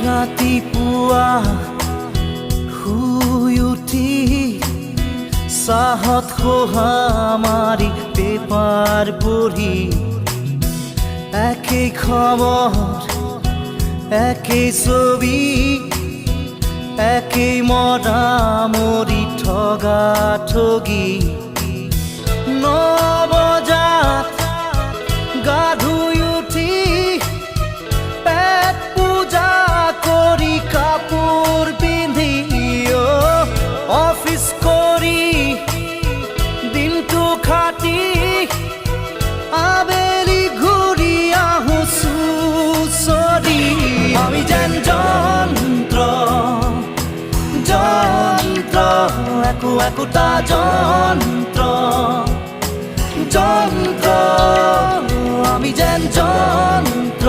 ৰাতিপুৱা শুই উঠি চাহত খোহা মাৰি পেপাৰ পঢ়ি একেই খবৰ একেই ছবি একেই মৰামৰি ঠগা ঠগি 9 বজাত গা ধুই উঠি পেট পূজা কৰি কাপোৰ পিন্ধি অফিচ কৰি দিনটো খাটি আবেলি ঘূৰি আহো চুচৰি আমি যেন যন্ত্ৰ যন্ত্ৰ একোটা যন্ত্ৰ যন্ত্ৰ আমি যেন যন্ত্ৰ